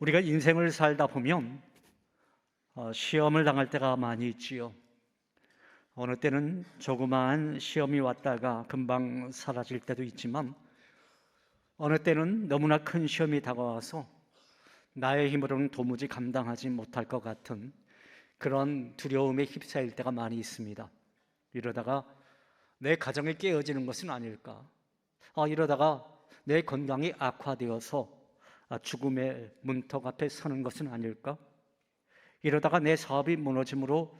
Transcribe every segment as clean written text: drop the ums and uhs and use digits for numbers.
우리가 인생을 살다 보면 시험을 당할 때가 많이 있지요. 어느 때는 조그마한 시험이 왔다가 금방 사라질 때도 있지만, 어느 때는 너무나 큰 시험이 다가와서 나의 힘으로는 도무지 감당하지 못할 것 같은 그런 두려움에 휩싸일 때가 많이 있습니다. 이러다가 내 가정이 깨어지는 것은 아닐까? 이러다가 내 건강이 악화되어서 죽음의 문턱 앞에 서는 것은 아닐까? 이러다가 내 사업이 무너짐으로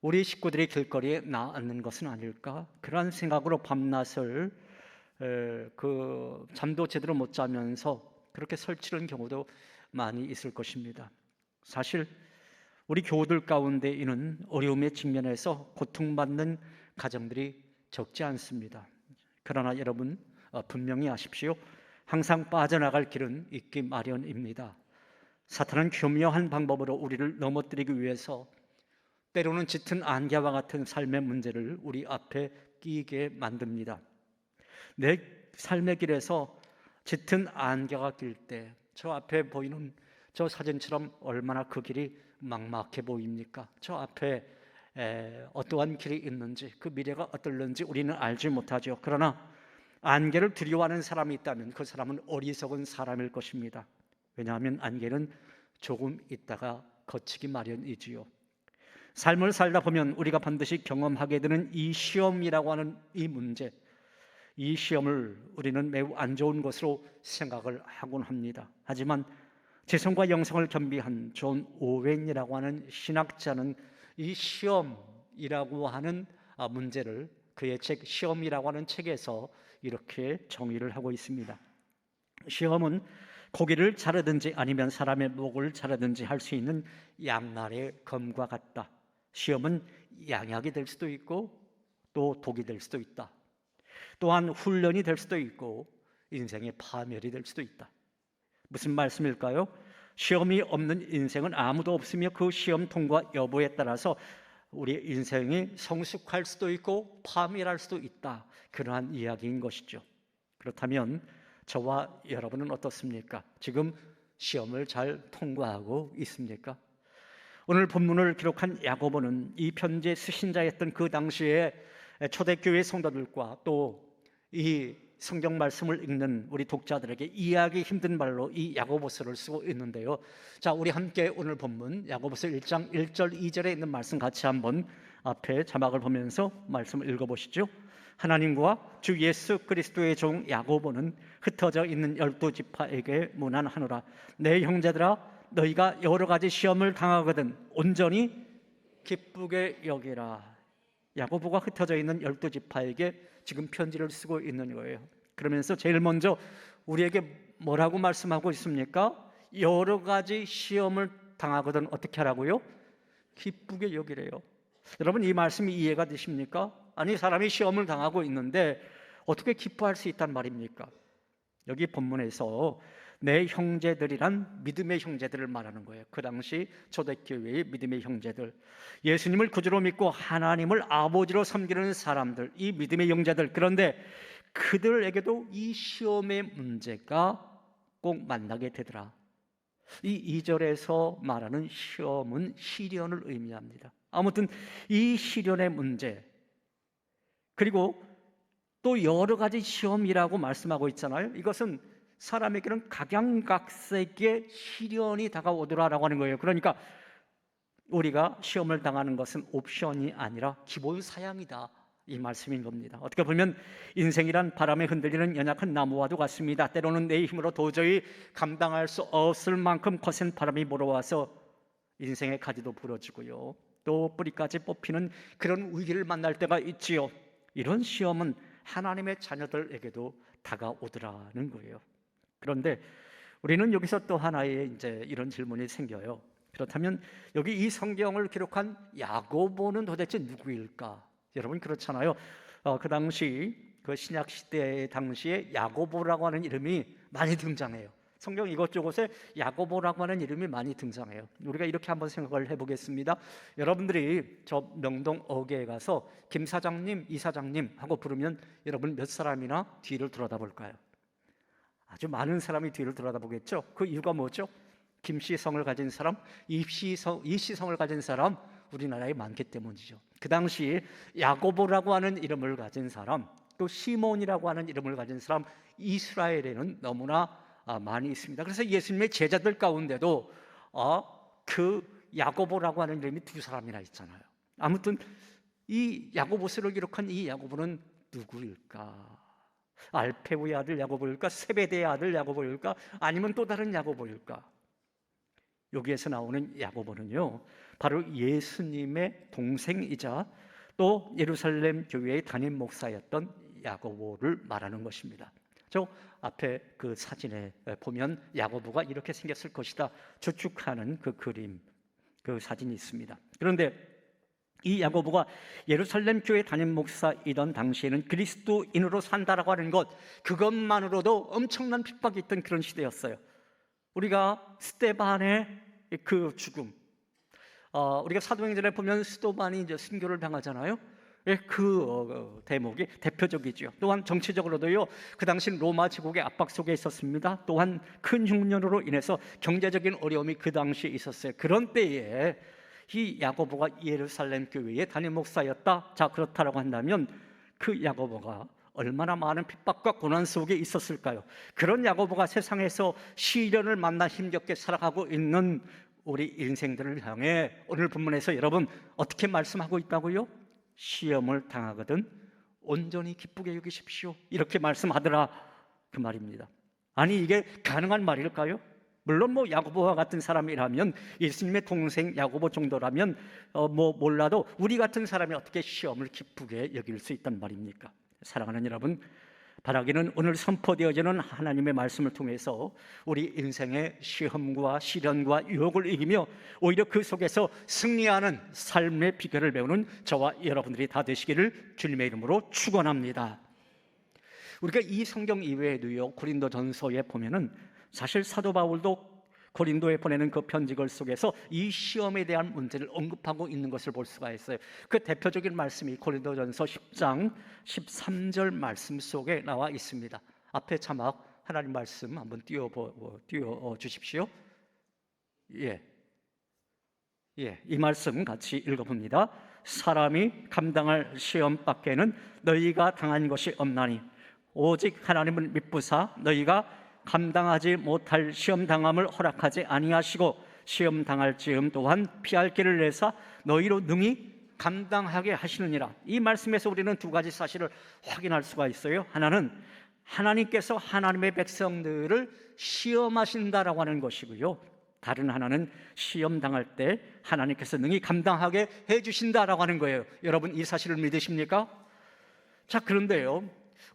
우리 식구들이 길거리에 나앉는 것은 아닐까? 그러한 생각으로 밤낮을 잠도 제대로 못 자면서 그렇게 설치는 경우도 많이 있을 것입니다. 사실 우리 교우들 가운데 이는 어려움에 직면해서 고통받는 가정들이 적지 않습니다. 그러나 여러분 분명히 아십시오. 항상 빠져나갈 길은 있기 마련입니다. 사탄은 교묘한 방법으로 우리를 넘어뜨리기 위해서 때로는 짙은 안개와 같은 삶의 문제를 우리 앞에 끼게 만듭니다. 내 삶의 길에서 짙은 안개가 낄 때 저 앞에 보이는 저 사진처럼 얼마나 그 길이 막막해 보입니까? 저 앞에 어떠한 길이 있는지, 그 미래가 어떨는지 우리는 알지 못하죠. 그러나 안개를 두려워하는 사람이 있다면 그 사람은 어리석은 사람일 것입니다. 왜냐하면 안개는 조금 있다가 거치기 마련이지요. 삶을 살다 보면 우리가 반드시 경험하게 되는 이 시험이라고 하는 이 문제, 이 시험을 우리는 매우 안 좋은 것으로 생각을 하곤 합니다. 하지만 지성과 영성을 겸비한 존 오웬이라고 하는 신학자는 이 시험이라고 하는 문제를 그의 책 시험이라고 하는 책에서 이렇게 정의를 하고 있습니다. 시험은 고기를 자르든지 아니면 사람의 목을 자르든지 할 수 있는 양날의 검과 같다. 시험은 양약이 될 수도 있고 또 독이 될 수도 있다. 또한 훈련이 될 수도 있고 인생의 파멸이 될 수도 있다. 무슨 말씀일까요? 시험이 없는 인생은 아무도 없으며 그 시험 통과 여부에 따라서 우리의 인생이 성숙할 수도 있고 파멸할 수도 있다. 그러한 이야기인 것이죠. 그렇다면 저와 여러분은 어떻습니까? 지금 시험을 잘 통과하고 있습니까? 오늘 본문을 기록한 야고보는 이 편지의 수신자였던 그 당시에 초대교회 성도들과 또 이 성경 말씀을 읽는 우리 독자들에게 이해하기 힘든 말로 이 야고보서를 쓰고 있는데요. 자, 우리 함께 오늘 본문 야고보서 1장 1절 2절에 있는 말씀 같이 한번 앞에 자막을 보면서 말씀을 읽어보시죠. 하나님과 주 예수 그리스도의 종 야고보는 흩어져 있는 12지파에게 문안하노라. 내 형제들아, 너희가 여러 가지 시험을 당하거든 온전히 기쁘게 여기라. 야고보가 흩어져 있는 12지파에게 지금 편지를 쓰고 있는 거예요. 그러면서 제일 먼저 우리에게 뭐라고 말씀하고 있습니까? 여러 가지 시험을 당하거든 어떻게 하라고요? 기쁘게 여기래요. 여러분 이 말씀이 이해가 되십니까? 아니 사람이 시험을 당하고 있는데 어떻게 기뻐할 수 있단 말입니까? 여기 본문에서 내 형제들이란 믿음의 형제들을 말하는 거예요. 그 당시 초대교회의 믿음의 형제들, 예수님을 구주로 믿고 하나님을 아버지로 섬기는 사람들, 이 믿음의 형제들. 그런데 그들에게도 이 시험의 문제가 꼭 만나게 되더라. 이 2절에서 말하는 시험은 시련을 의미합니다. 아무튼 이 시련의 문제, 그리고 또 여러 가지 시험이라고 말씀하고 있잖아요. 이것은 사람에게는 각양각색의 시련이 다가오더라라고 하는 거예요. 그러니까 우리가 시험을 당하는 것은 옵션이 아니라 기본 사양이다, 이 말씀인 겁니다. 어떻게 보면 인생이란 바람에 흔들리는 연약한 나무와도 같습니다. 때로는 내 힘으로 도저히 감당할 수 없을 만큼 거센 바람이 불어와서 인생의 가지도 부러지고요, 또 뿌리까지 뽑히는 그런 위기를 만날 때가 있지요. 이런 시험은 하나님의 자녀들에게도 다가오더라는 거예요. 그런데 우리는 여기서 또 하나의 이제 이런 질문이 생겨요. 그렇다면 여기 이 성경을 기록한 야고보는 도대체 누구일까? 여러분 그렇잖아요. 그 당시 그 신약 시대 당시에 야고보라고 하는 이름이 많이 등장해요. 성경 이것저것에 야고보라고 하는 이름이 많이 등장해요. 우리가 이렇게 한번 생각을 해보겠습니다. 여러분들이 저 명동 어귀에 가서 김 사장님, 이 사장님 하고 부르면 여러분 몇 사람이나 뒤를 돌아다볼까요? 아주 많은 사람이 뒤를 돌아다보겠죠. 그 이유가 뭐죠? 김씨 성을 가진 사람, 이씨 성을 가진 사람, 우리나라에 많기 때문이죠. 그 당시 야고보라고 하는 이름을 가진 사람, 또 시몬이라고 하는 이름을 가진 사람, 이스라엘에는 너무나 많이 있습니다. 그래서 예수님의 제자들 가운데도 그 야고보라고 하는 이름이 두 사람이나 있잖아요. 아무튼 이 야고보서를 기록한 이 야고보는 누구일까? 알페우의 아들 야고보일까? 세베대의 아들 야고보일까? 아니면 또 다른 야고보일까? 여기에서 나오는 야고보는요, 바로 예수님의 동생이자 또 예루살렘 교회의 담임 목사였던 야고보를 말하는 것입니다. 저 앞에 그 사진에 보면 야고보가 이렇게 생겼을 것이다 추측하는 그 그림, 그 사진이 있습니다. 그런데 이 야고보가 예루살렘 교회 담임 목사이던 당시에는 그리스도인으로 산다라고 하는 것, 그것만으로도 엄청난 핍박이 있던 그런 시대였어요. 우리가 스데반의 그 죽음, 우리가 사도행전에 보면 스데반이 이제 순교를 당하잖아요. 그 대목이 대표적이죠. 또한 정치적으로도요, 그 당시 로마 제국의 압박 속에 있었습니다. 또한 큰 흉년으로 인해서 경제적인 어려움이 그 당시에 있었어요. 그런 때에 이 야고보가 예루살렘 교회의 담임 목사였다. 자, 그렇다라고 한다면 그 야고보가 얼마나 많은 핍박과 고난 속에 있었을까요? 그런 야고보가 세상에서 시련을 만나 힘겹게 살아가고 있는 우리 인생들을 향해 오늘 본문에서 여러분 어떻게 말씀하고 있다고요? 시험을 당하거든 온전히 기쁘게 여기십시오, 이렇게 말씀하더라, 그 말입니다. 아니, 이게 가능한 말일까요? 물론 뭐 야고보와 같은 사람이라면, 예수님의 동생 야고보 정도라면 몰라도 우리 같은 사람이 어떻게 시험을 기쁘게 여길 수 있단 말입니까? 사랑하는 여러분, 바라기는 오늘 선포되어지는 하나님의 말씀을 통해서 우리 인생의 시험과 시련과 유혹을 이기며 오히려 그 속에서 승리하는 삶의 비결을 배우는 저와 여러분들이 다 되시기를 주님의 이름으로 축원합니다. 우리가 이 성경 이외에도요, 고린도전서에 보면은 사실 사도 바울도 고린도에 보내는 그 편지글 속에서 이 시험에 대한 문제를 언급하고 있는 것을 볼 수가 있어요. 그 대표적인 말씀이 고린도전서 10장 13절 말씀 속에 나와 있습니다. 앞에 자막 하나님 말씀 한번 띄워 주십시오. 이 말씀 같이 읽어봅니다. 사람이 감당할 시험 밖에는 너희가 당한 것이 없나니 오직 하나님을 믿부사 너희가 감당하지 못할 시험 당함을 허락하지 아니하시고 시험 당할 즈음 또한 피할 길을 내사 너희로 능히 감당하게 하시느니라. 이 말씀에서 우리는 두 가지 사실을 확인할 수가 있어요. 하나는 하나님께서 하나님의 백성들을 시험하신다라고 하는 것이고요, 다른 하나는 시험 당할 때 하나님께서 능히 감당하게 해주신다라고 하는 거예요. 여러분 이 사실을 믿으십니까? 자, 그런데요,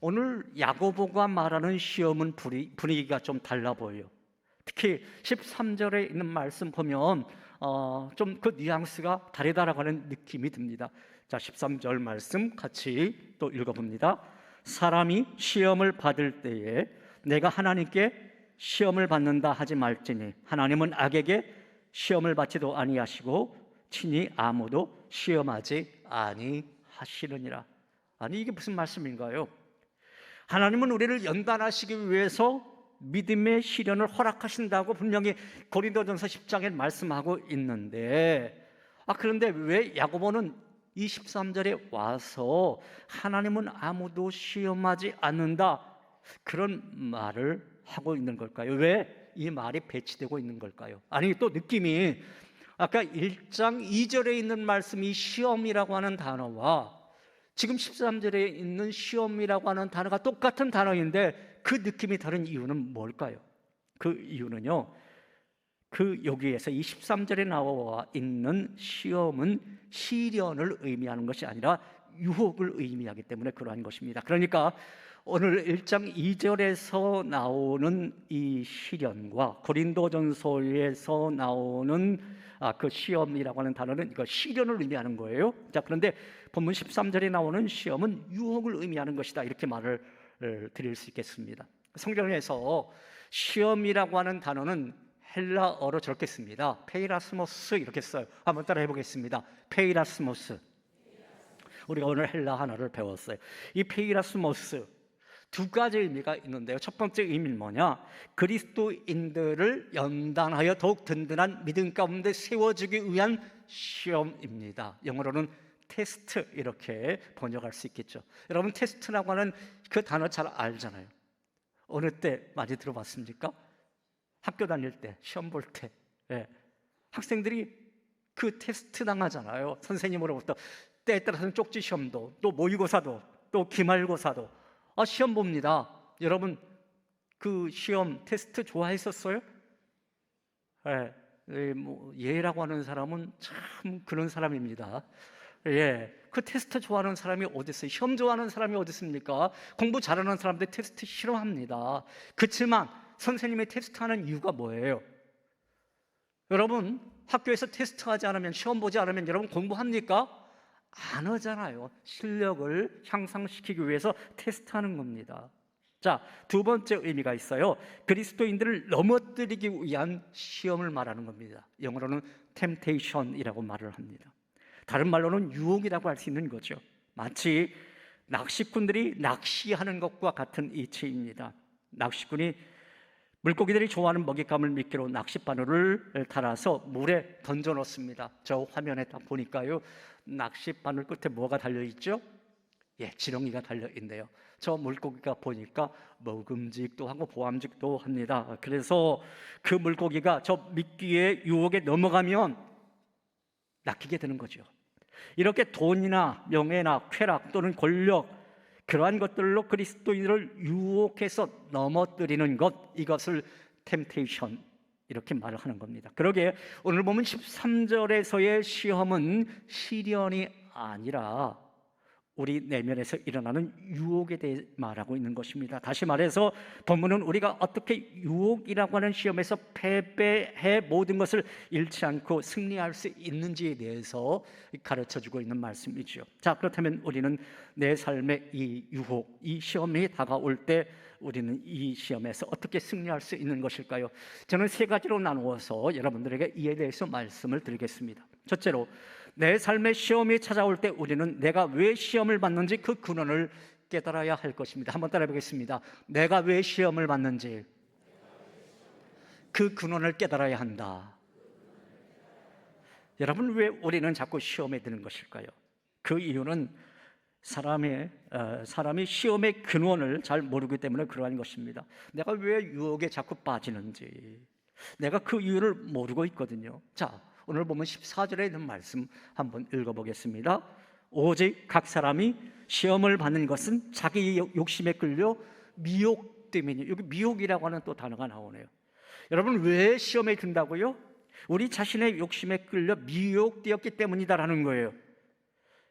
오늘 야고보가 말하는 시험은 분위기가 좀 달라 보여요. 특히 13절에 있는 말씀 보면 좀 그 뉘앙스가 다르다라고 하는 느낌이 듭니다. 자, 13절 말씀 같이 또 읽어봅니다. 사람이 시험을 받을 때에 내가 하나님께 시험을 받는다 하지 말지니 하나님은 악에게 시험을 받지도 아니하시고 친히 아무도 시험하지 아니하시느니라. 아니, 이게 무슨 말씀인가요? 하나님은 우리를 연단하시기 위해서 믿음의 시련을 허락하신다고 분명히 고린도전서 10장에 말씀하고 있는데, 그런데 왜 야고보는 이 13절에 와서 하나님은 아무도 시험하지 않는다, 그런 말을 하고 있는 걸까요? 왜 이 말이 배치되고 있는 걸까요? 아니, 또 느낌이 아까 1장 2절에 있는 말씀이 시험이라고 하는 단어와 지금 13절에 있는 시험이라고 하는 단어가 똑같은 단어인데 그 느낌이 다른 이유는 뭘까요? 그 이유는요, 여기에서 이 13절에 나와 있는 시험은 시련을 의미하는 것이 아니라 유혹을 의미하기 때문에 그러한 것입니다. 그러니까 오늘 1장 2절에서 나오는 이 시련과 고린도전서에서 나오는 그 시험이라고 하는 단어는 이거 시련을 의미하는 거예요. 자, 그런데 본문 13절에 나오는 시험은 유혹을 의미하는 것이다, 이렇게 말을 드릴 수 있겠습니다. 성경에서 시험이라고 하는 단어는 헬라어로 저렇게 씁니다. 페이라스모스 이렇게 써요. 한번 따라해 보겠습니다. 페이라스모스. 우리가 오늘 헬라 하나를 배웠어요. 이 페이라스모스 두 가지 의미가 있는데요. 첫 번째 의미는 뭐냐? 그리스도인들을 연단하여 더욱 든든한 믿음 가운데 세워주기 위한 시험입니다. 영어로는 테스트 이렇게 번역할 수 있겠죠. 여러분 테스트라고 하는 그 단어 잘 알잖아요. 어느 때 많이 들어봤습니까? 학교 다닐 때, 시험 볼 때, 예. 학생들이 그 테스트 당하잖아요. 선생님으로부터 때에 따라서는 쪽지 시험도, 또 모의고사도, 또 기말고사도 시험 봅니다. 여러분 그 시험 테스트 좋아했었어요? 예. 예라고 하는 사람은 참 그런 사람입니다. 예, 그 테스트 좋아하는 사람이 어디 있어요? 시험 좋아하는 사람이 어디 있습니까? 공부 잘하는 사람들 테스트 싫어합니다. 그렇지만 선생님이 테스트하는 이유가 뭐예요? 여러분 학교에서 테스트하지 않으면, 시험 보지 않으면 여러분 공부합니까? 안 하잖아요. 실력을 향상시키기 위해서 테스트하는 겁니다. 자, 두 번째 의미가 있어요. 그리스도인들을 넘어뜨리기 위한 시험을 말하는 겁니다. 영어로는 temptation이라고 말을 합니다. 다른 말로는 유혹이라고 할 수 있는 거죠. 마치 낚시꾼들이 낚시하는 것과 같은 이치입니다. 낚시꾼이 물고기들이 좋아하는 먹잇감을 미끼로 낚싯바늘을 달아서 물에 던져 놓습니다. 저 화면에 딱 보니까요, 낚싯바늘 끝에 뭐가 달려있죠? 예, 지렁이가 달려있네요. 저 물고기가 보니까 먹음직도 하고 보암직도 합니다. 그래서 그 물고기가 저 미끼의 유혹에 넘어가면 낚이게 되는 거죠. 이렇게 돈이나 명예나 쾌락 또는 권력, 그러한 것들로 그리스도인을 유혹해서 넘어뜨리는 것, 이것을 temptation 이렇게 말을 하는 겁니다. 그러게 오늘 보면 13절에서의 시험은 시련이 아니라 우리 내면에서 일어나는 유혹에 대해 말하고 있는 것입니다. 다시 말해서 본문은 우리가 어떻게 유혹이라고 하는 시험에서 패배해 모든 것을 잃지 않고 승리할 수 있는지에 대해서 가르쳐주고 있는 말씀이죠. 자, 그렇다면 우리는 내 삶의 이 유혹, 이 시험이 다가올 때 우리는 이 시험에서 어떻게 승리할 수 있는 것일까요? 저는 세 가지로 나누어서 여러분들에게 이에 대해서 말씀을 드리겠습니다. 첫째로, 내 삶의 시험이 찾아올 때 우리는 내가 왜 시험을 받는지 그 근원을 깨달아야 할 것입니다. 한번 따라해 보겠습니다. 내가 왜 시험을 받는지 그 근원을 깨달아야 한다. 여러분, 왜 우리는 자꾸 시험에 드는 것일까요? 그 이유는 사람이 시험의 근원을 잘 모르기 때문에 그러한 것입니다. 내가 왜 유혹에 자꾸 빠지는지 내가 그 이유를 모르고 있거든요. 자, 오늘 보면 14절에 있는 말씀 한번 읽어보겠습니다. 오직 각 사람이 시험을 받는 것은 자기 욕심에 끌려 미혹 때문이에요. 여기 미혹이라고 하는 또 단어가 나오네요. 여러분, 왜 시험에 든다고요? 우리 자신의 욕심에 끌려 미혹되었기 때문이다라는 거예요.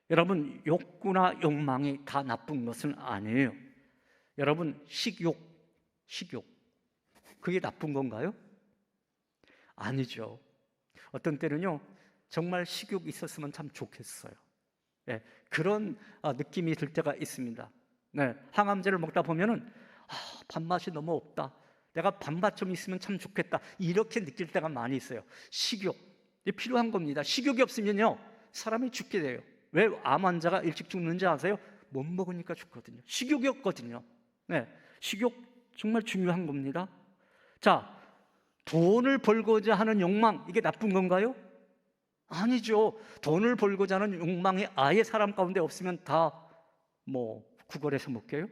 여러분, 욕구나 욕망이 다 나쁜 것은 아니에요. 여러분, 식욕 그게 나쁜 건가요? 아니죠. 어떤 때는요, 정말 식욕이 있었으면 참 좋겠어요. 네, 그런 느낌이 들 때가 있습니다. 네, 항암제를 먹다 보면은 밥맛이 너무 없다, 내가 밥맛 좀 있으면 참 좋겠다, 이렇게 느낄 때가 많이 있어요. 식욕 필요한 겁니다. 식욕이 없으면요 사람이 죽게 돼요. 왜 암 환자가 일찍 죽는지 아세요? 못 먹으니까 죽거든요. 식욕이 없거든요. 네, 식욕 정말 중요한 겁니다. 자, 돈을 벌고자 하는 욕망, 이게 나쁜 건가요? 아니죠. 돈을 벌고자 하는 욕망이 아예 사람 가운데 없으면 다 구걸해서 먹게요?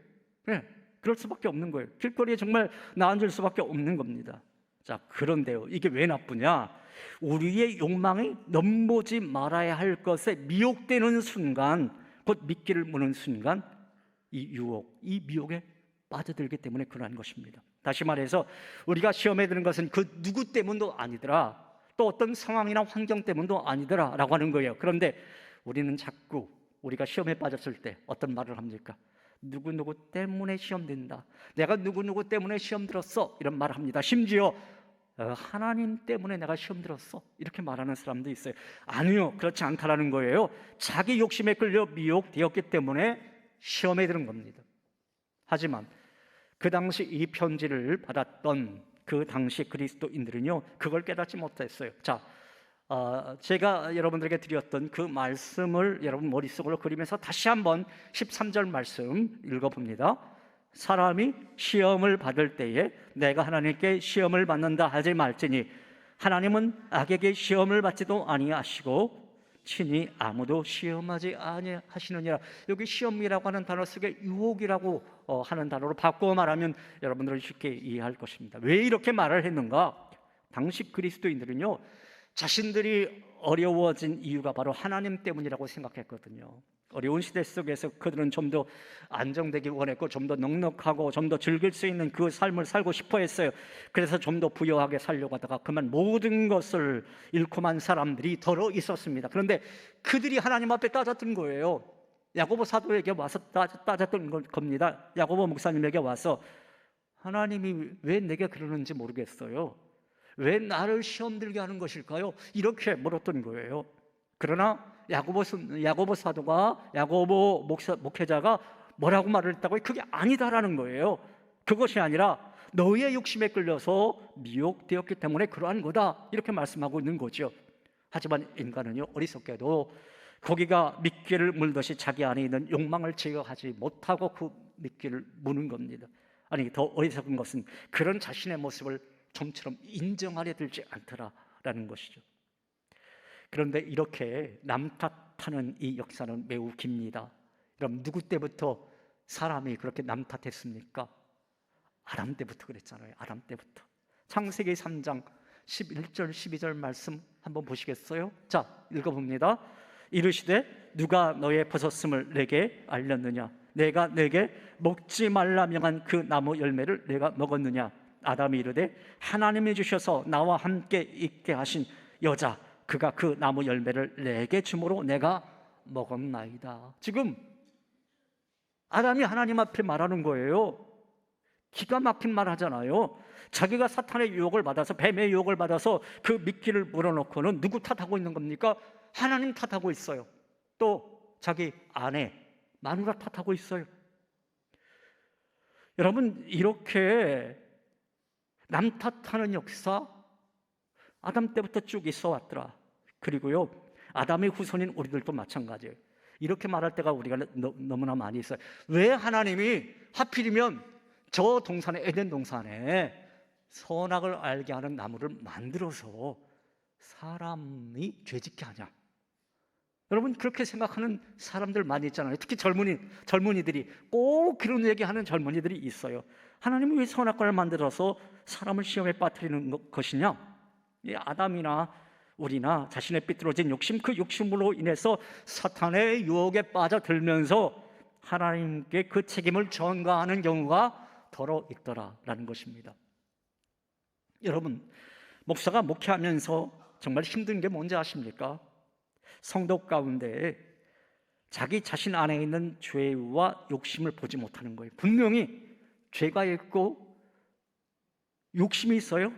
네, 그럴 수밖에 없는 거예요. 길거리에 정말 나앉을 수밖에 없는 겁니다. 자, 그런데요, 이게 왜 나쁘냐? 우리의 욕망이 넘보지 말아야 할 것에 미혹되는 순간, 곧 미끼를 무는 순간 이 유혹, 이 미혹에 빠져들기 때문에 그러한 것입니다. 다시 말해서 우리가 시험에 드는 것은 그 누구 때문도 아니더라, 또 어떤 상황이나 환경 때문도 아니더라 라고 하는 거예요. 그런데 우리는 자꾸 우리가 시험에 빠졌을 때 어떤 말을 합니까? 누구누구 때문에 시험 든다, 내가 누구누구 때문에 시험 들었어, 이런 말을 합니다. 심지어 하나님 때문에 내가 시험 들었어, 이렇게 말하는 사람도 있어요. 아니요, 그렇지 않다라는 거예요. 자기 욕심에 끌려 미혹되었기 때문에 시험에 드는 겁니다. 하지만 그 당시 이 편지를 받았던 그 당시 그리스도인들은요, 그걸 깨닫지 못했어요. 자, 제가 여러분들에게 드렸던 그 말씀을 여러분 머릿속으로 그리면서 다시 한번 13절 말씀 읽어봅니다. 사람이 시험을 받을 때에 내가 하나님께 시험을 받는다 하지 말지니 하나님은 악에게 시험을 받지도 아니하시고 친히 아무도 시험하지 아니하시느니라. 여기 시험이라고 하는 단어 속에 유혹이라고 하는 단어로 바꾸어 말하면 여러분들은 쉽게 이해할 것입니다. 왜 이렇게 말을 했는가? 당시 그리스도인들은요, 자신들이 어려워진 이유가 바로 하나님 때문이라고 생각했거든요. 어려운 시대 속에서 그들은 좀 더 안정되기 원했고 좀 더 넉넉하고 좀 더 즐길 수 있는 그 삶을 살고 싶어 했어요. 그래서 좀 더 부유하게 살려고 하다가 그만 모든 것을 잃고만 사람들이 더러 있었습니다. 그런데 그들이 하나님 앞에 따졌던 거예요. 야고보 사도에게 와서 따졌던 겁니다. 야고보 목사님에게 와서 하나님이 왜 내게 그러는지 모르겠어요. 왜 나를 시험 들게 하는 것일까요? 이렇게 물었던 거예요. 그러나 야고보 사도가, 야고보 목회자가 뭐라고 말을 했다고요? 그게 아니다라는 거예요. 그것이 아니라 너희의 욕심에 끌려서 미혹되었기 때문에 그러한 거다, 이렇게 말씀하고 있는 거죠. 하지만 인간은요, 어리석게도 고기가 미끼를 물듯이 자기 안에 있는 욕망을 제어하지 못하고 그 미끼를 무는 겁니다. 아니, 더 어리석은 것은 그런 자신의 모습을 좀처럼 인정하려 들지 않더라라는 것이죠. 그런데 이렇게 남 탓하는 이 역사는 매우 깁니다. 그럼 누구 때부터 사람이 그렇게 남 탓했습니까? 아담 때부터 그랬잖아요. 아담 때부터. 창세기 3장 11절 12절 말씀 한번 보시겠어요? 자, 읽어봅니다. 이르시되 누가 너의 벗었음을 내게 알렸느냐? 내가 내게 먹지 말라 명한 그 나무 열매를 내가 먹었느냐? 아담이 이르되 하나님이 주셔서 나와 함께 있게 하신 여자 그가 그 나무 열매를 내게 주므로 내가 먹었나이다. 지금 아담이 하나님 앞에 말하는 거예요. 기가 막힌 말 하잖아요. 자기가 사탄의 유혹을 받아서, 뱀의 유혹을 받아서 그 미끼를 물어놓고는 누구 탓하고 있는 겁니까? 하나님 탓하고 있어요. 또 자기 아내 마누라 탓하고 있어요. 여러분, 이렇게 남 탓하는 역사 아담 때부터 쭉 있어 왔더라. 그리고요, 아담의 후손인 우리들도 마찬가지예요. 이렇게 말할 때가 우리가 너무나 많이 있어요. 왜 하나님이 하필이면 저 동산에, 에덴 동산에 선악을 알게 하는 나무를 만들어서 사람이 죄짓게 하냐? 여러분, 그렇게 생각하는 사람들 많이 있잖아요. 특히 젊은이들이 꼭 그런 얘기하는 젊은이들이 있어요. 하나님이 왜 선악과를 만들어서 사람을 시험에 빠뜨리는 것이냐? 이 아담이나 우리나 자신의 삐뚤어진 욕심, 그 욕심으로 인해서 사탄의 유혹에 빠져들면서 하나님께 그 책임을 전가하는 경우가 더러 있더라라는 것입니다. 여러분, 목사가 목회하면서 정말 힘든 게 뭔지 아십니까? 성도 가운데 자기 자신 안에 있는 죄와 욕심을 보지 못하는 거예요. 분명히 죄가 있고 욕심이 있어요.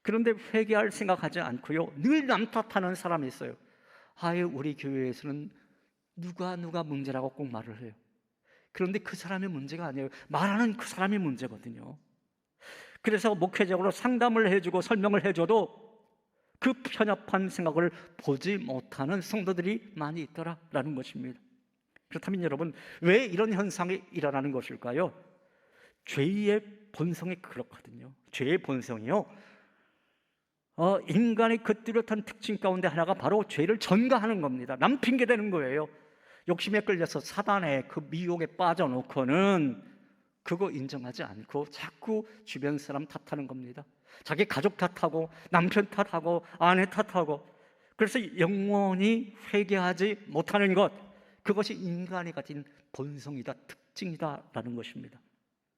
그런데 회개할 생각하지 않고요, 늘 남 탓하는 사람이 있어요. 아유, 우리 교회에서는 누가 문제라고 꼭 말을 해요. 그런데 그 사람이 문제가 아니에요. 말하는 그 사람이 문제거든요. 그래서 목회적으로 상담을 해주고 설명을 해줘도 그 편협한 생각을 보지 못하는 성도들이 많이 있더라라는 것입니다. 그렇다면 여러분, 왜 이런 현상이 일어나는 것일까요? 죄의 본성이 그렇거든요. 죄의 본성이요, 인간의 그 뚜렷한 특징 가운데 하나가 바로 죄를 전가하는 겁니다. 남 핑계 대는 거예요. 욕심에 끌려서 사단의 그 미혹에 빠져놓고는 그거 인정하지 않고 자꾸 주변 사람 탓하는 겁니다. 자기 가족 탓하고 남편 탓하고 아내 탓하고, 그래서 영원히 회개하지 못하는 것, 그것이 인간이 가진 본성이다, 특징이다라는 것입니다.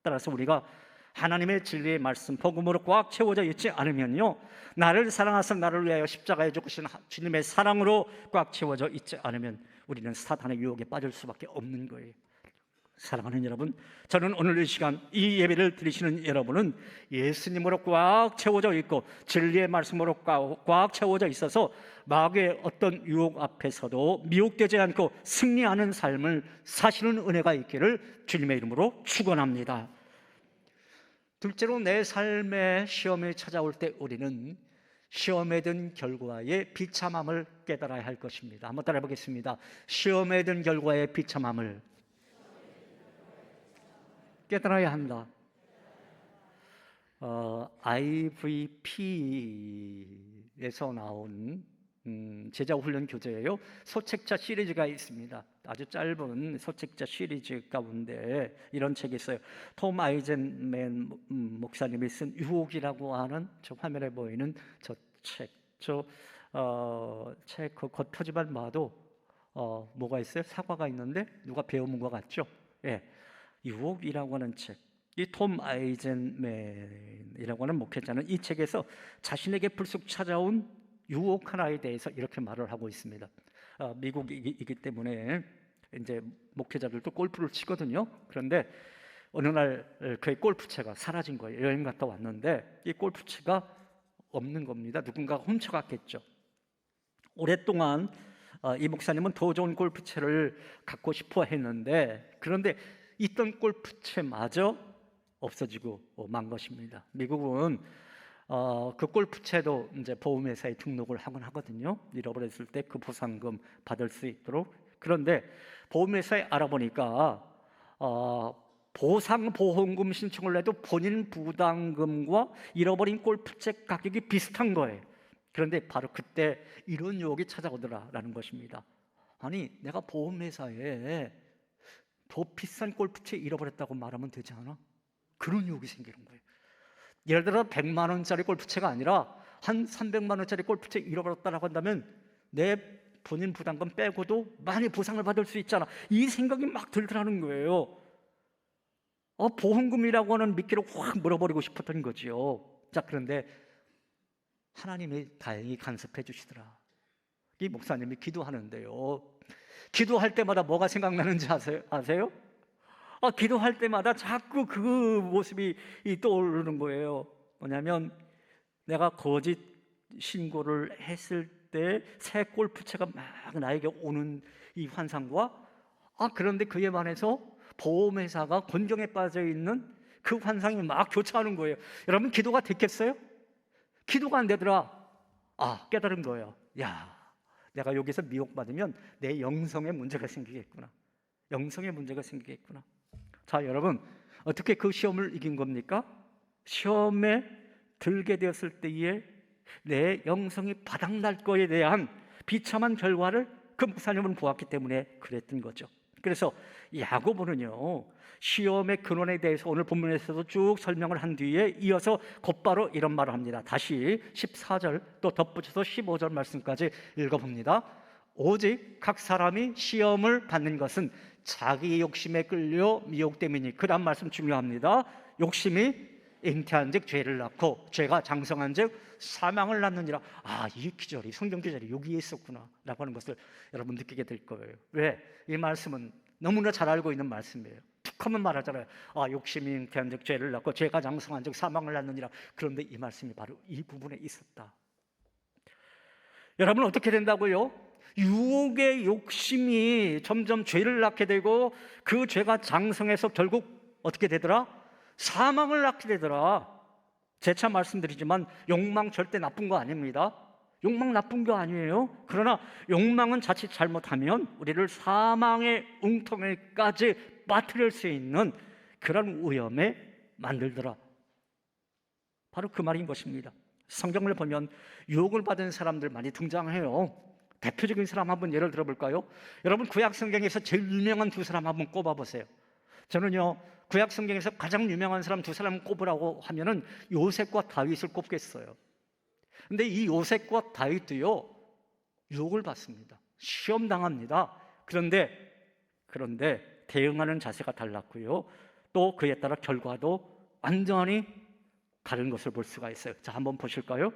따라서 우리가 하나님의 진리의 말씀, 복음으로 꽉 채워져 있지 않으면요, 나를 사랑하사 나를 위하여 십자가에 죽으신 주님의 사랑으로 꽉 채워져 있지 않으면 우리는 사탄의 유혹에 빠질 수밖에 없는 거예요. 사랑하는 여러분, 저는 오늘 이 시간 이 예배를 드리시는 여러분은 예수님으로 꽉 채워져 있고 진리의 말씀으로 꽉 채워져 있어서 마귀의 어떤 유혹 앞에서도 미혹되지 않고 승리하는 삶을 사시는 은혜가 있기를 주님의 이름으로 축원합니다. 둘째로 내 삶에 시험이 찾아올 때 우리는 시험에 든 결과의 비참함을 깨달아야 할 것입니다. 한번 따라해 보겠습니다. 시험에 든 결과의 비참함을 깨달아야 한다. IVP에서 나온 제자훈련 교재예요. 소책자 시리즈가 있습니다. 아주 짧은 소책자 시리즈 가운데 이런 책이 있어요. 톰 아이젠맨 목사님이 쓴 유혹이라고 하는 저 화면에 보이는 저 책, 책 그 겉표지만 봐도 뭐가 있어요? 사과가 있는데 누가 배워본 것 같죠? 예, 유혹이라고 하는 책. 이 톰 아이젠맨이라고 하는 목회자는 이 책에서 자신에게 불쑥 찾아온 유혹 하나에 대해서 이렇게 말을 하고 있습니다. 미국이기 때문에 이제 목회자들도 골프를 치거든요. 그런데 어느 날 그의 골프채가 사라진 거예요. 여행 갔다 왔는데 이 골프채가 없는 겁니다. 누군가가 훔쳐갔겠죠. 오랫동안 이 목사님은 더 좋은 골프채를 갖고 싶어 했는데, 그런데 있던 골프채마저 없어지고 만 것입니다. 미국은 그 골프채도 이제 보험회사에 등록을 하곤 하거든요. 잃어버렸을 때 그 보상금 받을 수 있도록. 그런데 보험회사에 알아보니까 보상보험금 신청을 해도 본인 부담금과 잃어버린 골프채 가격이 비슷한 거예요. 그런데 바로 그때 이런 유혹이 찾아오더라라는 것입니다. 아니, 내가 보험회사에 더 비싼 골프채 잃어버렸다고 말하면 되지 않아? 그런 유혹이 생기는 거예요. 예를 들어 100만 원짜리 골프채가 아니라 한 300만 원짜리 골프채 잃어버렸다고 한다면 내 본인 부담금 빼고도 많이 보상을 받을 수 있잖아. 이 생각이 막 들더라는 거예요. 보험금이라고 하는 미끼를 확 물어버리고 싶었던 거지요. 자, 그런데 하나님이 다행히 간섭해 주시더라. 이 목사님이 기도하는데요, 기도할 때마다 뭐가 생각나는지 아세요? 기도할 때마다 자꾸 그 모습이 떠오르는 거예요. 뭐냐면 내가 거짓 신고를 했을 때 새 골프채가 막 나에게 오는 이 환상과 그런데 그에 반해서 보험회사가 곤경에 빠져 있는 그 환상이 막 교차하는 거예요. 여러분, 기도가 됐겠어요? 기도가 안 되더라. 깨달은 거예요. 야, 내가 여기서 미혹받으면 내 영성에 문제가 생기겠구나. 영성에 문제가 생기겠구나. 자, 여러분, 어떻게 그 시험을 이긴 겁니까? 시험에 들게 되었을 때에 내 영성이 바닥날 거에 대한 비참한 결과를 그 목사님은 보았기 때문에 그랬던 거죠. 그래서 야고보는요, 시험의 근원에 대해서 오늘 본문에서도 쭉 설명을 한 뒤에 이어서 곧바로 이런 말을 합니다. 다시 14절 또 덧붙여서 15절 말씀까지 읽어봅니다. 오직 각 사람이 시험을 받는 것은 자기 욕심에 끌려 미혹됨이니. 그 다음 말씀 중요합니다. 욕심이 잉태한 즉 죄를 낳고 죄가 장성한 즉 사망을 낳느니라. 이 기절이, 성경 기절이 여기에 있었구나 라고 하는 것을 여러분 느끼게 될 거예요. 왜? 이 말씀은 너무나 잘 알고 있는 말씀이에요. 툭 하면 말하잖아요. 욕심이 잉태한 즉 죄를 낳고 죄가 장성한 즉 사망을 낳느니라. 그런데 이 말씀이 바로 이 부분에 있었다. 여러분, 어떻게 된다고요? 유혹의 욕심이 점점 죄를 낳게 되고 그 죄가 장성해서 결국 어떻게 되더라? 사망을 낳게 되더라. 재차 말씀드리지만 욕망 절대 나쁜 거 아닙니다. 욕망 나쁜 거 아니에요. 그러나 욕망은 자칫 잘못하면 우리를 사망의 웅텅이까지 빠뜨릴 수 있는 그런 위험에 만들더라. 바로 그 말인 것입니다. 성경을 보면 유혹을 받은 사람들 많이 등장해요. 대표적인 사람 한번 예를 들어볼까요? 여러분, 구약 성경에서 제일 유명한 두 사람 한번 꼽아보세요. 저는요, 구약 성경에서 가장 유명한 사람 두 사람 꼽으라고 하면은 요셉과 다윗을 꼽겠어요. 근데 이 요셉과 다윗도요, 유혹을 받습니다. 시험 당합니다. 그런데 대응하는 자세가 달랐고요, 또 그에 따라 결과도 완전히 다른 것을 볼 수가 있어요. 자, 한번 보실까요?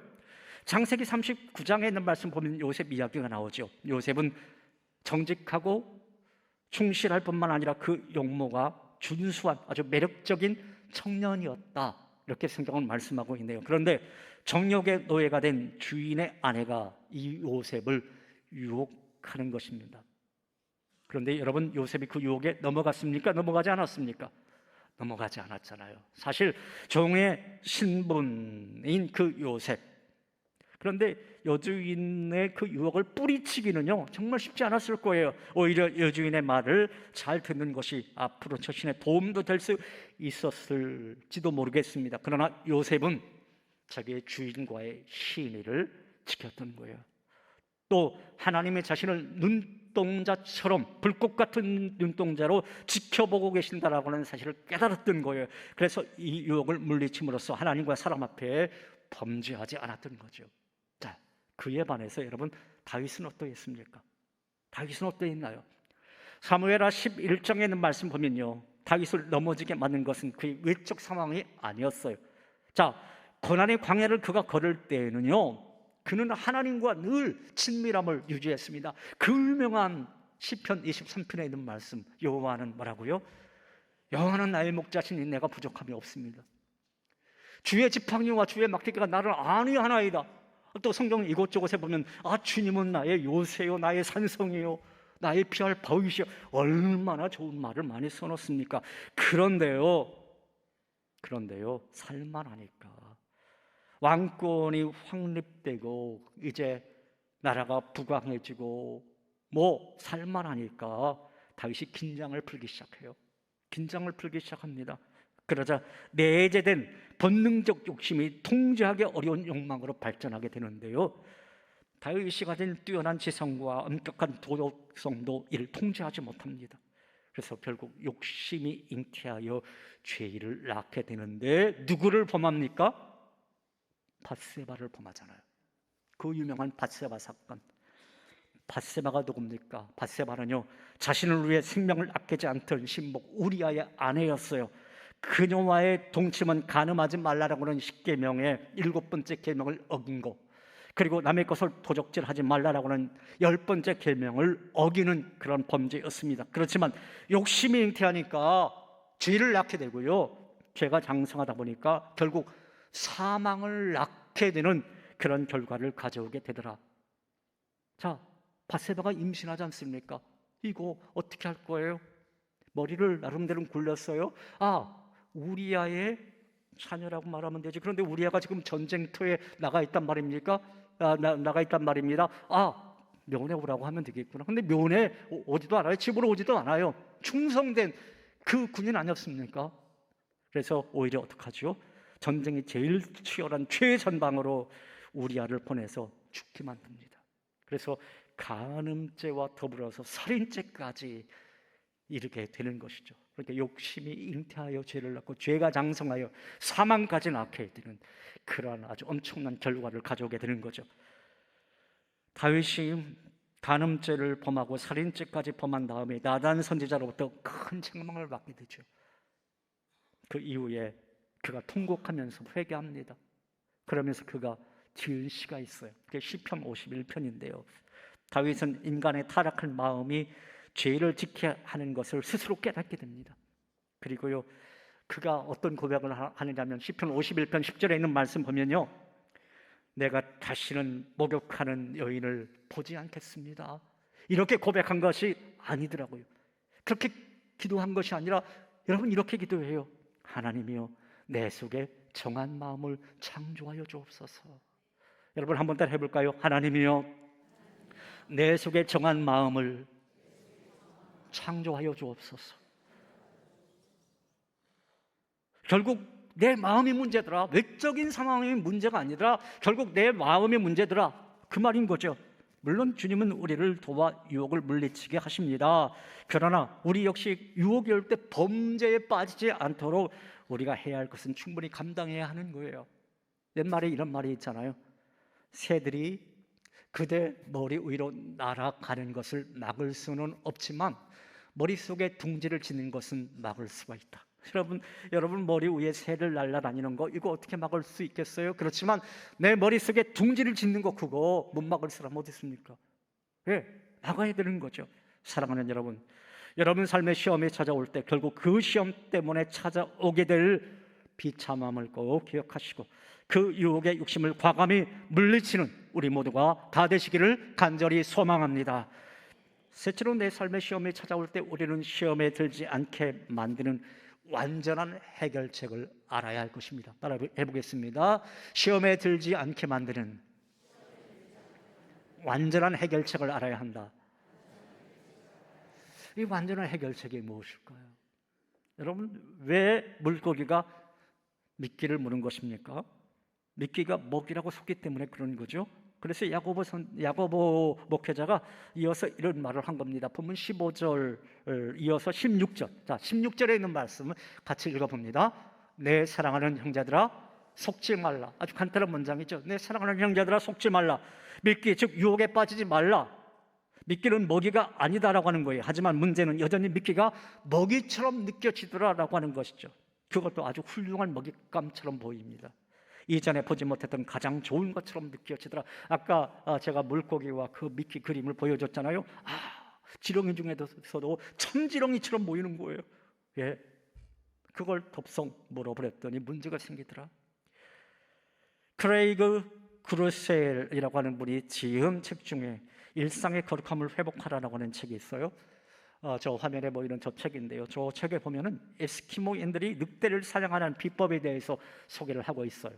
창세기 39장에 있는 말씀 보면 요셉 이야기가 나오죠. 요셉은 정직하고 충실할 뿐만 아니라 그 용모가 준수한 아주 매력적인 청년이었다, 이렇게 성경은 말씀하고 있네요. 그런데 정욕의 노예가 된 주인의 아내가 이 요셉을 유혹하는 것입니다. 그런데 여러분, 요셉이 그 유혹에 넘어갔습니까? 넘어가지 않았습니까? 넘어가지 않았잖아요. 사실 종의 신분인 그 요셉, 그런데 여주인의 그 유혹을 뿌리치기는요 정말 쉽지 않았을 거예요. 오히려 여주인의 말을 잘 듣는 것이 앞으로 자신의 도움도 될 수 있었을지도 모르겠습니다. 그러나 요셉은 자기의 주인과의 신의를 지켰던 거예요. 또 하나님의 자신을 눈동자처럼, 불꽃 같은 눈동자로 지켜보고 계신다라고 하는 사실을 깨달았던 거예요. 그래서 이 유혹을 물리침으로써 하나님과 사람 앞에 범죄하지 않았던 거죠. 자, 그에 반해서 여러분, 다윗은 어떠했습니까? 다윗은 어떠했나요? 사무엘하 11장에 있는 말씀 보면요, 다윗을 넘어지게 만든 것은 그의 외적 상황이 아니었어요. 자, 고난의 광야를 그가 걸을 때에는요, 그는 하나님과 늘 친밀함을 유지했습니다. 그 유명한 시편 23편에 있는 말씀, 여호와는 뭐라고요? 여호와는 나의 목자시니 내가 부족함이 없습니다. 주의 지팡이와 주의 막대기가 나를 안위하나이다. 또 성경 이곳저곳에 보면 주님은 나의 요새요, 나의 산성이요, 나의 피할 바위시여. 얼마나 좋은 말을 많이 써놓습니까? 그런데요, 살만하니까, 왕권이 확립되고 이제 나라가 부강해지고 살만하니까 다윗이 긴장을 풀기 시작해요. 긴장을 풀기 시작합니다. 그러자 내재된 본능적 욕심이 통제하기 어려운 욕망으로 발전하게 되는데요, 다윗이 가진 뛰어난 지성과 엄격한 도덕성도 이를 통제하지 못합니다. 그래서 결국 욕심이 잉태하여 죄를 낳게 되는데, 누구를 범합니까? 밧세바를 범하잖아요. 그 유명한 밧세바 사건. 밧세바가 누굽니까? 밧세바는요, 자신을 위해 생명을 아끼지 않던 신복 우리아의 아내였어요. 그녀와의 동침은 간음하지 말라라고 하는 10계명의 7번째 계명을 어긴 거, 그리고 남의 것을 도적질하지 말라라고 하는 10번째 계명을 어기는 그런 범죄였습니다. 그렇지만 욕심이 잉태하니까 죄를 낳게 되고요, 죄가 장성하다 보니까 결국 사망을 낳게 되는 그런 결과를 가져오게 되더라. 자, 밧세바가 임신하지 않습니까? 이거 어떻게 할 거예요? 머리를 나름대로 굴렸어요. 우리아의 자녀라고 말하면 되지. 그런데 우리아가 지금 전쟁터에 나가 있단 말입니까? 나가 있단 말입니다. 면회 오라고 하면 되겠구나. 근데 면회 오지도 않아요. 집으로 오지도 않아요. 충성된 그 군인 아니었습니까? 그래서 오히려 어떡하죠? 전쟁이 제일 치열한 최전방으로 우리아를 보내서 죽게 만듭니다. 그래서 간음죄와 더불어서 살인죄까지 이르게 되는 것이죠. 그러니까 욕심이 잉태하여 죄를 낳고 죄가 장성하여 사망까지 낳게 되는 그러한 아주 엄청난 결과를 가져오게 되는 거죠. 다윗이 간음죄를 범하고 살인죄까지 범한 다음에 나단 선지자로부터 큰 책망을 받게 되죠. 그 이후에 그가 통곡하면서 회개합니다. 그러면서 그가 지은 시가 있어요. 그게 시편 51편인데요. 다윗은 인간의 타락한 마음이 죄를 지켜야 하는 것을 스스로 깨닫게 됩니다. 그리고요, 그가 어떤 고백을 하느냐면 시편 51편 10절에 있는 말씀 보면요, 내가 다시는 목욕하는 여인을 보지 않겠습니다. 이렇게 고백한 것이 아니더라고요. 그렇게 기도한 것이 아니라 여러분 이렇게 기도해요. 하나님이여, 내 속에 정한 마음을 창조하여 주옵소서. 여러분 한번 따라 해볼까요? 하나님이여, 내 속에 정한 마음을 창조하여 주옵소서. 결국 내 마음이 문제더라. 외적인 상황이 문제가 아니라 결국 내 마음이 문제더라, 그 말인 거죠. 물론 주님은 우리를 도와 유혹을 물리치게 하십니다. 그러나 우리 역시 유혹이 올 때 범죄에 빠지지 않도록 우리가 해야 할 것은 충분히 감당해야 하는 거예요. 옛말에 이런 말이 있잖아요. 새들이 그대 머리 위로 날아가는 것을 막을 수는 없지만 머릿속에 둥지를 짓는 것은 막을 수가 있다. 여러분 머리 위에 새를 날아다니는 거, 이거 어떻게 막을 수 있겠어요? 그렇지만 내 머릿속에 둥지를 짓는 거, 그거 못 막을 사람 어디 있습니까? 막아야 되는 거죠. 사랑하는 여러분 삶의 시험이 찾아올 때 결국 그 시험 때문에 찾아오게 될 비참함을 꼭 기억하시고 그 유혹의 욕심을 과감히 물리치는 우리 모두가 다 되시기를 간절히 소망합니다. 셋째로, 내 삶의 시험이 찾아올 때 우리는 시험에 들지 않게 만드는 완전한 해결책을 알아야 할 것입니다. 따라 해보겠습니다. 시험에 들지 않게 만드는 완전한 해결책을 알아야 한다. 이 완전한 해결책이 무엇일까요? 여러분, 왜 물고기가 미끼를 무는 것입니까? 미끼가 먹이라고 속기 때문에 그런 거죠. 그래서 야고보 목회자가 이어서 이런 말을 한 겁니다. 본문 15절 이어서 16절. 자, 16절에 있는 말씀을 같이 읽어봅니다. 내 사랑하는 형제들아 속지 말라. 아주 간단한 문장이죠. 내 사랑하는 형제들아 속지 말라. 미끼, 즉 유혹에 빠지지 말라. 미끼는 먹이가 아니다라고 하는 거예요. 하지만 문제는 여전히 미끼가 먹이처럼 느껴지더라라고 하는 것이죠. 그것도 아주 훌륭한 먹잇감처럼 보입니다. 이전에 보지 못했던 가장 좋은 것처럼 느껴지더라. 아까 제가 물고기와 그 미끼 그림을 보여줬잖아요. 지렁이 중에서도 천지렁이처럼 보이는 거예요. 예, 그걸 덥석 물어버렸더니 문제가 생기더라. 크레이그 그루셀이라고 하는 분이 지은 책 중에 일상의 거룩함을 회복하라라고 하는 책이 있어요. 저 화면에 보이는 저 책인데요. 저 책에 보면은 에스키모인들이 늑대를 사냥하는 비법에 대해서 소개를 하고 있어요.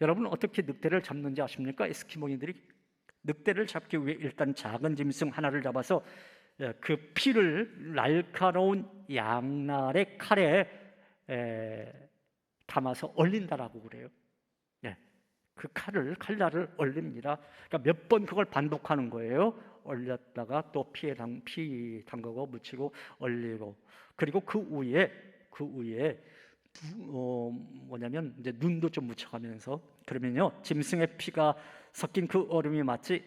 여러분, 어떻게 늑대를 잡는지 아십니까? 에스키모인들이 늑대를 잡기 위해 일단 작은 짐승 하나를 잡아서 그 피를 날카로운 양날의 칼에 담아서 얼린다라고 그래요. 그 칼날을 얼립니다. 그러니까 몇 번 그걸 반복하는 거예요. 얼렸다가 또 피 담그고 묻히고 얼리고, 그리고 그 위에 뭐냐면 이제 눈도 좀 묻혀가면서, 그러면요 짐승의 피가 섞인 그 얼음이 마치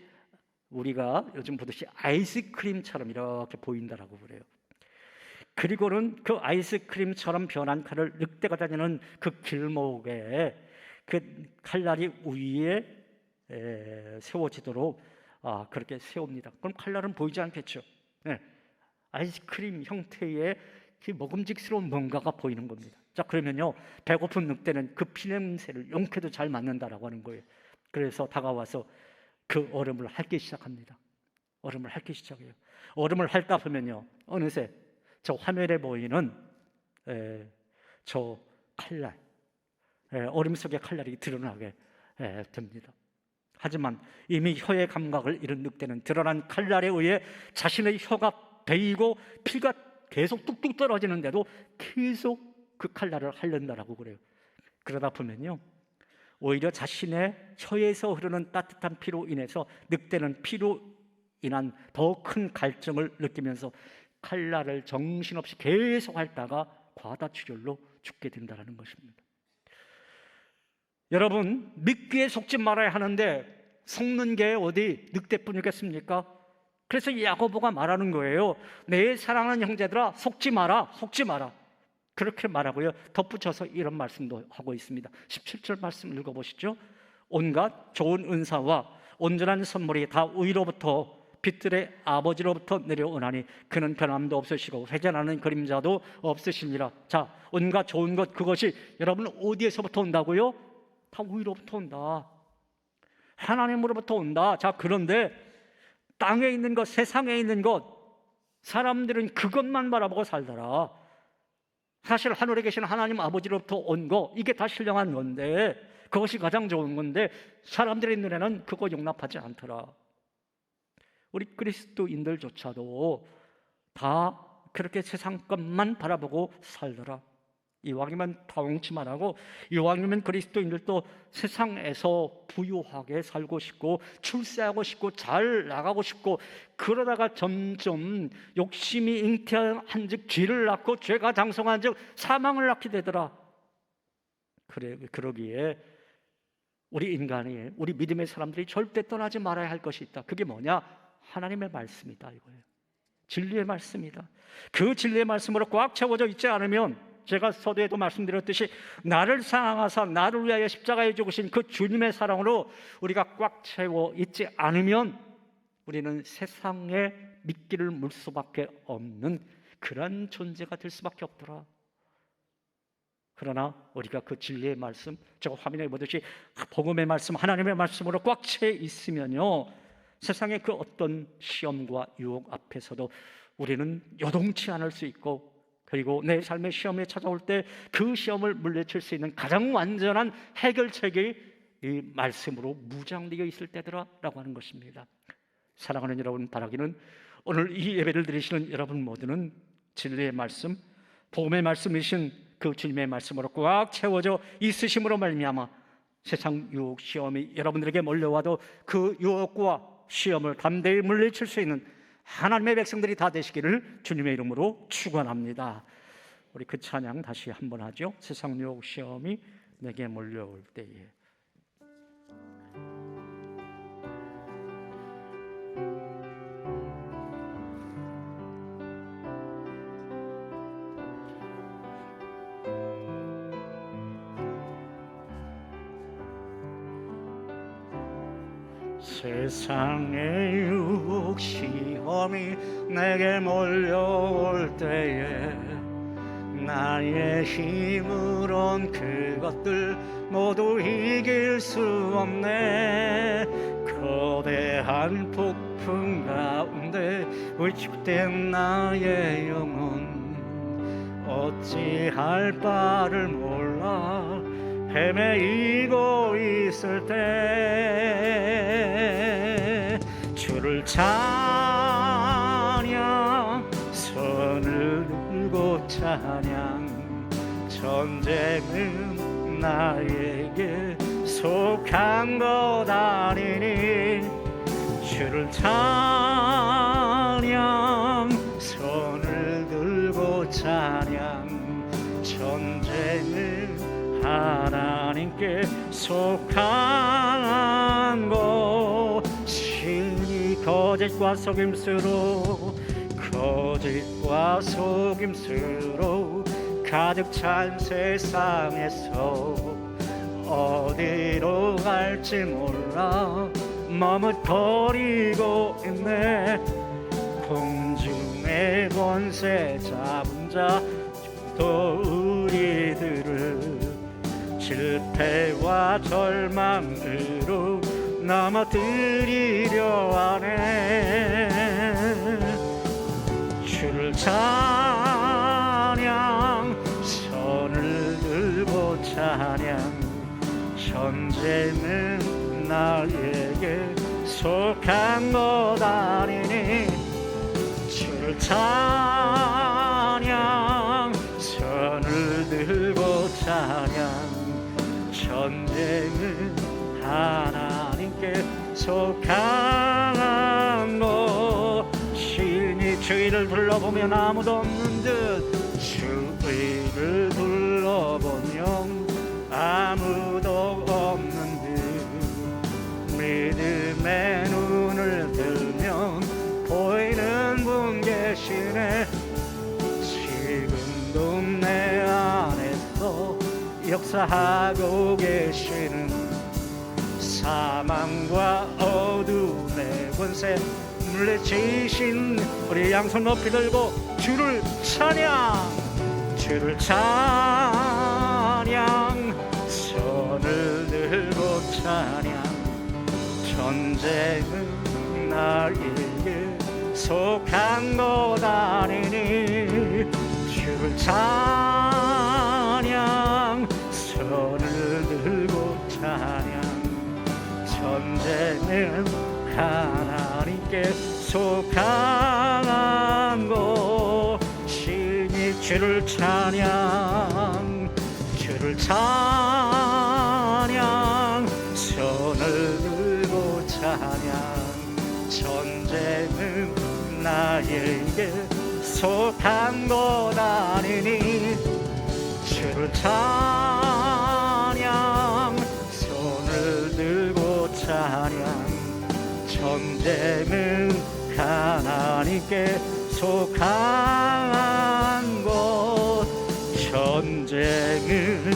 우리가 요즘 보듯이 아이스크림처럼 이렇게 보인다라고 그래요. 그리고는 그 아이스크림처럼 변한 칼을 늑대가 다니는 그 길목에 그 칼날이 위에 세워지도록 그렇게 세웁니다. 그럼 칼날은 보이지 않겠죠. 아이스크림 형태의 그 먹음직스러운 뭔가가 보이는 겁니다. 자, 그러면요 배고픈 늑대는 그 피냄새를 용케도 잘 맡는다라고 하는 거예요. 그래서 다가와서 그 얼음을 핥기 시작합니다. 얼음을 핥기 시작해요. 얼음을 핥다 보면요 어느새 저 화면에 보이는 저 칼날, 얼음 속의 칼날이 드러나게 됩니다. 하지만 이미 혀의 감각을 잃은 늑대는 드러난 칼날에 의해 자신의 혀가 베이고 피가 계속 뚝뚝 떨어지는데도 계속 그 칼날을 핥는다라고 그래요. 그러다 보면요 오히려 자신의 혀에서 흐르는 따뜻한 피로 인해서 늑대는 피로 인한 더 큰 갈증을 느끼면서 칼날을 정신없이 계속 핥다가 과다출혈로 죽게 된다는 것입니다. 여러분, 미끼에 속지 말아야 하는데 속는 게 어디 늑대뿐이겠습니까? 그래서 야고보가 말하는 거예요. 내 사랑하는 형제들아 속지 마라, 속지 마라. 그렇게 말하고요 덧붙여서 이런 말씀도 하고 있습니다. 17절 말씀 읽어보시죠. 온갖 좋은 은사와 온전한 선물이 다 위로부터 빛들의 아버지로부터 내려오나니 그는 변함도 없으시고 회전하는 그림자도 없으시니라. 자, 온갖 좋은 것, 그것이 여러분 어디에서부터 온다고요? 다 위로부터 온다. 하나님으로부터 온다. 자, 그런데 땅에 있는 것, 세상에 있는 것, 사람들은 그것만 바라보고 살더라. 사실 하늘에 계신 하나님 아버지로부터 온 거, 이게 다 신령한 건데, 그것이 가장 좋은 건데 사람들의 눈에는 그거 용납하지 않더라. 우리 그리스도인들조차도 다 그렇게 세상 것만 바라보고 살더라. 이왕이면 타옹치만 하고, 이왕이면 그리스도인들도 세상에서 부유하게 살고 싶고 출세하고 싶고 잘 나가고 싶고, 그러다가 점점 욕심이 잉태한 즉 죄를 낳고 죄가 장성한 즉 사망을 낳게 되더라. 그러기에 우리 인간이, 우리 믿음의 사람들이 절대 떠나지 말아야 할 것이 있다. 그게 뭐냐? 하나님의 말씀이다 이거예요. 진리의 말씀이다. 그 진리의 말씀으로 꽉 채워져 있지 않으면, 제가 서두에도 말씀드렸듯이 나를 사랑하사 나를 위하여 십자가에 죽으신 그 주님의 사랑으로 우리가 꽉 채워 있지 않으면 우리는 세상에 미끼를 물 수밖에 없는 그런 존재가 될 수밖에 없더라. 그러나 우리가 그 진리의 말씀, 제가 화면에 보듯이 복음의 말씀, 하나님의 말씀으로 꽉 채 있으면요 세상의 그 어떤 시험과 유혹 앞에서도 우리는 요동치 않을 수 있고 그리고 내 삶의 시험에 찾아올 때 그 시험을 물리칠 수 있는 가장 완전한 해결책이 이 말씀으로 무장되어 있을 때더라라고 하는 것입니다. 사랑하는 여러분, 바라기는 오늘 이 예배를 드리시는 여러분 모두는 진리의 말씀, 복음의 말씀이신 그 주님의 말씀으로 꽉 채워져 있으심으로 말미암아 세상 유혹 시험이 여러분들에게 몰려와도 그 유혹과 시험을 담대히 물리칠 수 있는 하나님의 백성들이 다 되시기를 주님의 이름으로 축원합니다. 우리 그 찬양 다시 한번 하죠. 세상 유혹 시험이 내게 몰려올 때에. 세상의 유혹 시험이 내게 몰려올 때에 나의 힘으론 그것들 모두 이길 수 없네. 거대한 폭풍 가운데 위축된 나의 영혼 어찌할 바를 몰라 헤매이고 있을 때 주를 찬양, 손을 들고 찬양. 전쟁은 나에게 속한 것 아니니 주를 찬양, 손을 들고 찬양. 전쟁은 하나님께 속한 것. 신이 거짓과 속임수로 가득 찬 세상에서 어디로 갈지 몰라 머뭇거리고 있네. 공중의 권세 잡은 자 또 우리들을 실패와 절망으로 넘어뜨리려 하네. 주를 찬양, 손을 들고 찬양. 전쟁은 나에게 속한 것 아니니 주를 찬양, 손을 들고 찬양. 전쟁은 하나님께 속한 것. 신이 주위를 둘러보면 아무도 없는 듯 주위를 둘러보면 아무도 없는 듯 믿음의 눈을 들면 보이는 분 계시네. 지금도 내 안에서 역사하고 계시는 사망과 어둠의 권세 물리치신 우리 양손 높이 들고 주를 찬양, 주를 찬양. 손을 들고 찬양. 전쟁은 나에게 속한 것 아니니 주를 찬양, 손을 들고 찬양. 전쟁은 하나님께 속한 것. 신이 주를 찬양, 주를 찬양. 손을 들고 찬양. 전쟁은 나에게 속한 것 아니니 주를 찬양, 손을 들고 찬양. 전쟁은 하나님께 속한 것. 전쟁은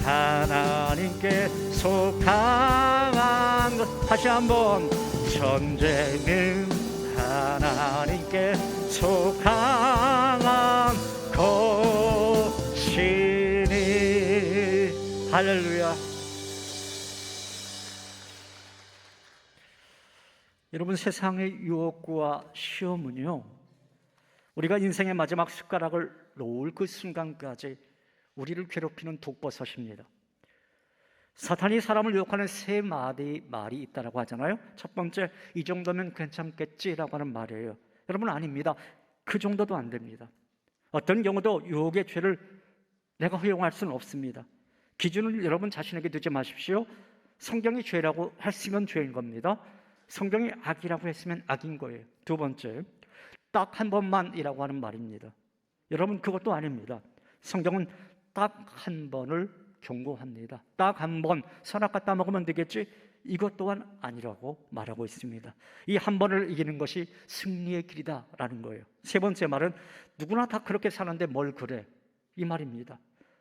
하나님께 속한 것. 다시 한번. 전쟁은 하나님께 속한 것이니. 할렐루야. 여러분, 세상의 유혹과 시험은요, 우리가 인생의 마지막 숟가락을 놓을 그 순간까지 우리를 괴롭히는 독버섯입니다. 사탄이 사람을 유혹하는 세 마디의 말이 있다라고 하잖아요. 첫 번째, 이 정도면 괜찮겠지라고 하는 말이에요. 여러분, 아닙니다. 그 정도도 안 됩니다. 어떤 경우도 유혹의 죄를 내가 허용할 수는 없습니다. 기준을 여러분 자신에게 두지 마십시오. 성경이 죄라고 했으면 죄인 겁니다. 성경이 악이라고 했으면 악인 거예요. 두 번째, 딱 한 번만이라고 하는 말입니다. 여러분, 그것도 아닙니다. 성경은 딱 한 번을 경고합니다. 딱 한 번 선악 갖다 먹으면 되겠지? 이것 또한 아니라고 말하고 있습니다. 이 한 번을 이기는 것이 승리의 길이다라는 거예요. 세 번째 말은 누구나 다 그렇게 사는데 뭘 그래? 이 말입니다.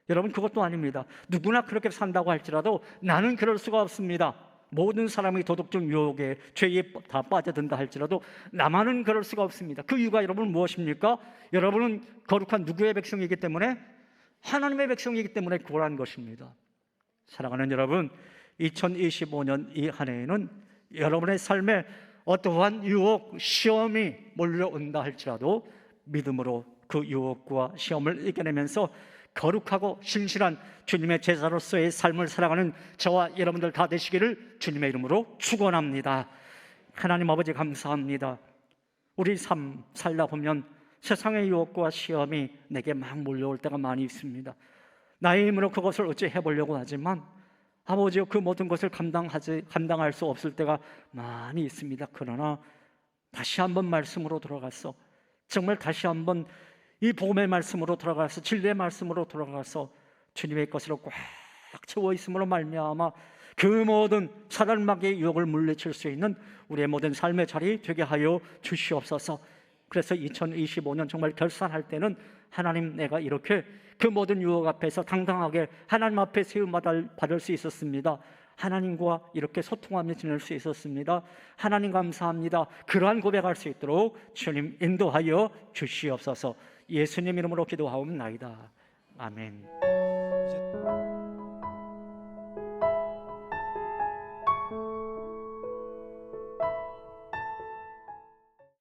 여러분, 그것도 아닙니다. 누구나 그렇게 산다고 할지라도 나는 그럴 수가 없습니다. 모든 사람이 도덕적 유혹에 죄에 다 빠져든다 할지라도 나만은 그럴 수가 없습니다. 그 이유가 여러분 무엇입니까? 여러분은 거룩한 누구의 백성이기 때문에? 하나님의 백성이기 때문에 그러한 것입니다. 사랑하는 여러분, 2025년 이 한 해에는 여러분의 삶에 어떠한 유혹, 시험이 몰려온다 할지라도 믿음으로 그 유혹과 시험을 이겨내면서 거룩하고 신실한 주님의 제자로서의 삶을 살아가는 저와 여러분들 다 되시기를 주님의 이름으로 축원합니다. 하나님 아버지, 감사합니다. 우리 삶 살다 보면 세상의 유혹과 시험이 내게 막 몰려올 때가 많이 있습니다. 나의 힘으로 그것을 어찌 해보려고 하지만 아버지여, 그 모든 것을 감당할 수 없을 때가 많이 있습니다. 그러나 다시 한번 말씀으로 돌아가서, 정말 다시 한번 이 복음의 말씀으로 돌아가서, 진리의 말씀으로 돌아가서 주님의 것으로 꽉 채워 있음으로 말미암아 그 모든 사단마귀의 유혹을 물리칠 수 있는 우리의 모든 삶의 자리 되게 하여 주시옵소서. 그래서 2025년 정말 결산할 때는 하나님, 내가 이렇게 그 모든 유혹 앞에서 당당하게 하나님 앞에 세움받을 수 있었습니다. 하나님과 이렇게 소통하며 지낼 수 있었습니다. 하나님 감사합니다. 그러한 고백할 수 있도록 주님 인도하여 주시옵소서. 예수님 이름으로 기도하옵나이다. 아멘.